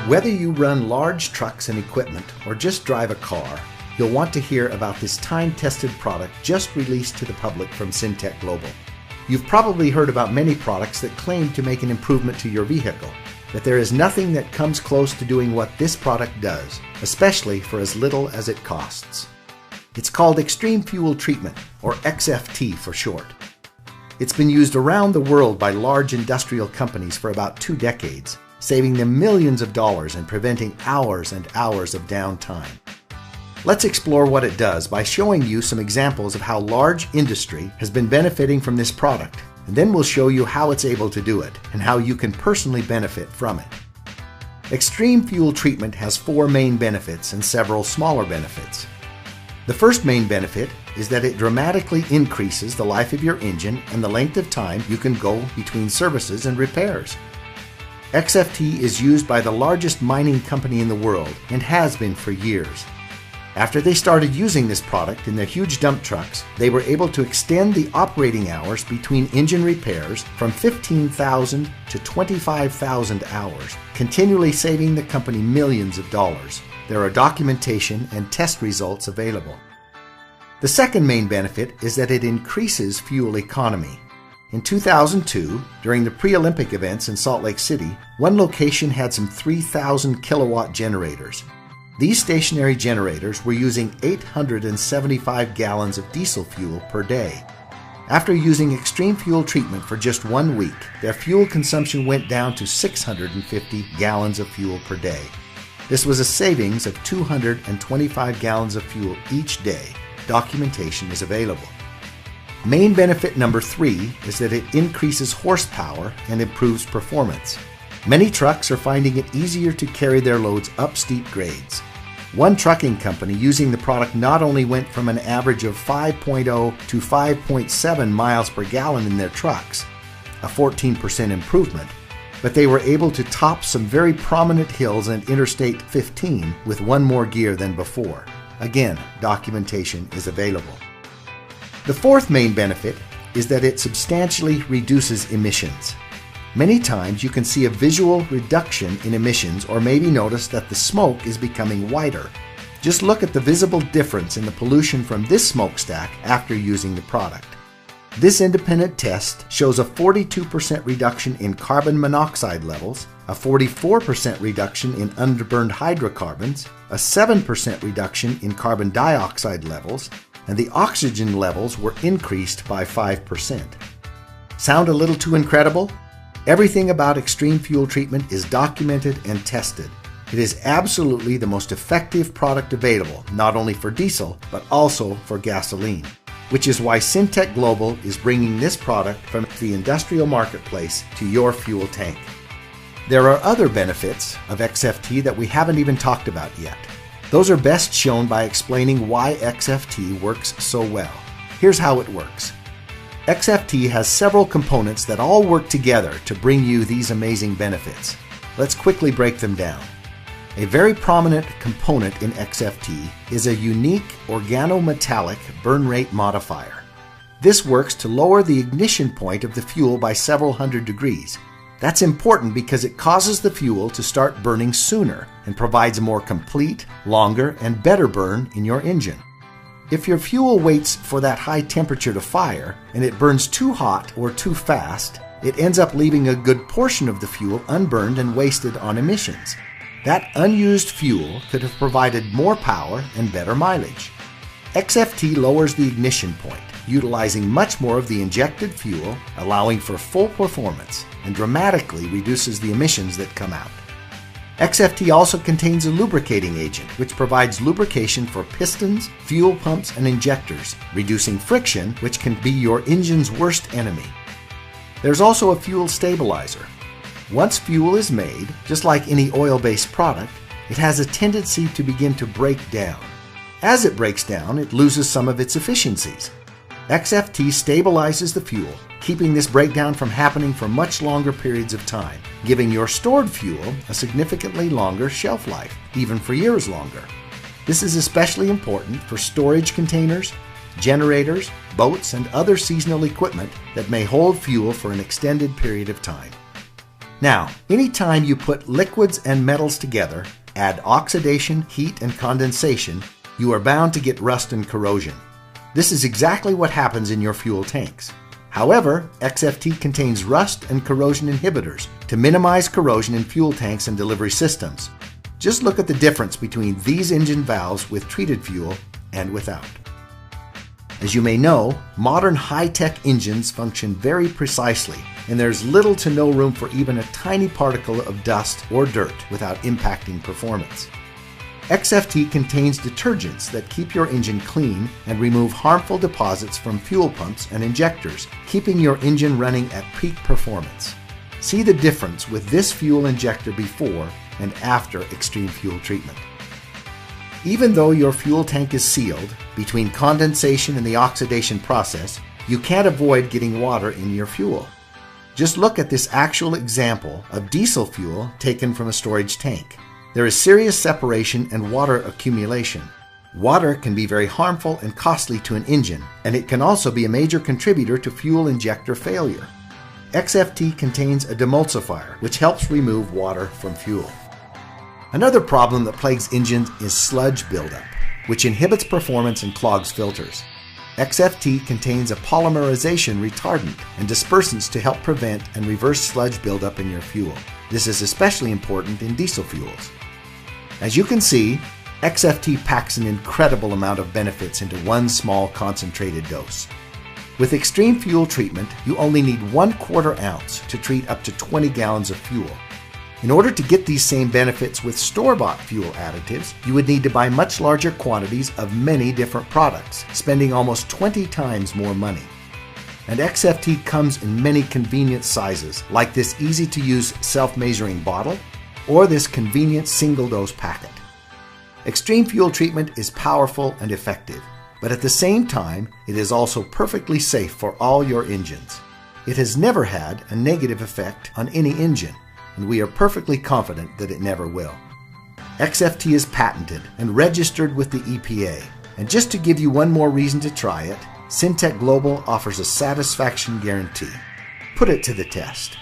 Whether you run large trucks and equipment or just drive a car, you'll want to hear about this time-tested product just released to the public from Syntec Global. You've probably heard about many products that claim to make an improvement to your vehicle, but there is nothing that comes close to doing what this product does, especially for as little as it costs. It's called Xtreme Fuel Treatment, or XFT for short. It's been used around the world by large industrial companies for about 2 decades, saving them millions of dollars and preventing hours and hours of downtime. Let's explore what it does by showing you some examples of how large industry has been benefiting from this product, and then we'll show you how it's able to do it and how you can personally benefit from it. Xtreme Fuel Treatment has 4 main benefits and several smaller benefits. The first main benefit is that it dramatically increases the life of your engine and the length of time you can go between services and repairs. XFT is used by the largest mining company in the world and has been for years. After they started using this product in their huge dump trucks, they were able to extend the operating hours between engine repairs from 15,000 to 25,000 hours, continually saving the company millions of dollars. There are documentation and test results available. The second main benefit is that it increases fuel economy. In 2002, during the pre-Olympic events in Salt Lake City, one location had some 3,000 kilowatt generators. These stationary generators were using 875 gallons of diesel fuel per day. After using Xtreme Fuel Treatment for just 1 week, their fuel consumption went down to 650 gallons of fuel per day. This was a savings of 225 gallons of fuel each day. Documentation is available. Main benefit number 3 is that it increases horsepower and improves performance. Many trucks are finding it easier to carry their loads up steep grades. One trucking company using the product not only went from an average of 5.0 to 5.7 miles per gallon in their trucks, a 14% improvement, but they were able to top some very prominent hills and Interstate 15 with 1 more gear than before. Again, documentation is available. The fourth main benefit is that it substantially reduces emissions. Many times you can see a visual reduction in emissions or maybe notice that the smoke is becoming whiter. Just look at the visible difference in the pollution from this smokestack after using the product. This independent test shows a 42% reduction in carbon monoxide levels, a 44% reduction in underburned hydrocarbons, a 7% reduction in carbon dioxide levels, and the oxygen levels were increased by 5%. Sound a little too incredible? Everything about Xtreme Fuel Treatment is documented and tested. It is absolutely the most effective product available, not only for diesel, but also for gasoline, which is why Syntec Global is bringing this product from the industrial marketplace to your fuel tank. There are other benefits of XFT that we haven't even talked about yet. Those are best shown by explaining why XFT works so well. Here's how it works. XFT has several components that all work together to bring you these amazing benefits. Let's quickly break them down. A very prominent component in XFT is a unique organometallic burn rate modifier. This works to lower the ignition point of the fuel by several hundred degrees. That's important because it causes the fuel to start burning sooner and provides a more complete, longer, and better burn in your engine. If your fuel waits for that high temperature to fire and it burns too hot or too fast, it ends up leaving a good portion of the fuel unburned and wasted on emissions. That unused fuel could have provided more power and better mileage. XFT lowers the ignition point, utilizing much more of the injected fuel, allowing for full performance, and dramatically reduces the emissions that come out. XFT also contains a lubricating agent, which provides lubrication for pistons, fuel pumps, and injectors, reducing friction, which can be your engine's worst enemy. There's also a fuel stabilizer. Once fuel is made, just like any oil-based product, it has a tendency to begin to break down. As it breaks down, it loses some of its efficiencies. XFT stabilizes the fuel, keeping this breakdown from happening for much longer periods of time, giving your stored fuel a significantly longer shelf life, even for years longer. This is especially important for storage containers, generators, boats, and other seasonal equipment that may hold fuel for an extended period of time. Now, anytime you put liquids and metals together, add oxidation, heat, and condensation, you are bound to get rust and corrosion. This is exactly what happens in your fuel tanks. However, XFT contains rust and corrosion inhibitors to minimize corrosion in fuel tanks and delivery systems. Just look at the difference between these engine valves with treated fuel and without. As you may know, modern high-tech engines function very precisely, and there's little to no room for even a tiny particle of dust or dirt without impacting performance. XFT contains detergents that keep your engine clean and remove harmful deposits from fuel pumps and injectors, keeping your engine running at peak performance. See the difference with this fuel injector before and after Xtreme fuel treatment. Even though your fuel tank is sealed, between condensation and the oxidation process, you can't avoid getting water in your fuel. Just look at this actual example of diesel fuel taken from a storage tank. There is serious separation and water accumulation. Water can be very harmful and costly to an engine, and it can also be a major contributor to fuel injector failure. XFT contains a demulsifier, which helps remove water from fuel. Another problem that plagues engines is sludge buildup, which inhibits performance and clogs filters. XFT contains a polymerization retardant and dispersants to help prevent and reverse sludge buildup in your fuel. This is especially important in diesel fuels. As you can see, XFT packs an incredible amount of benefits into one small concentrated dose. With Xtreme fuel treatment, you only need 1/4 ounce to treat up to 20 gallons of fuel. In order to get these same benefits with store-bought fuel additives, you would need to buy much larger quantities of many different products, spending almost 20 times more money. And XFT comes in many convenient sizes, like this easy-to-use self-measuring bottle or this convenient single-dose packet. Xtreme fuel treatment is powerful and effective, but at the same time, it is also perfectly safe for all your engines. It has never had a negative effect on any engine, and we are perfectly confident that it never will. XFT is patented and registered with the EPA, and just to give you one more reason to try it, Syntec Global offers a satisfaction guarantee. Put it to the test.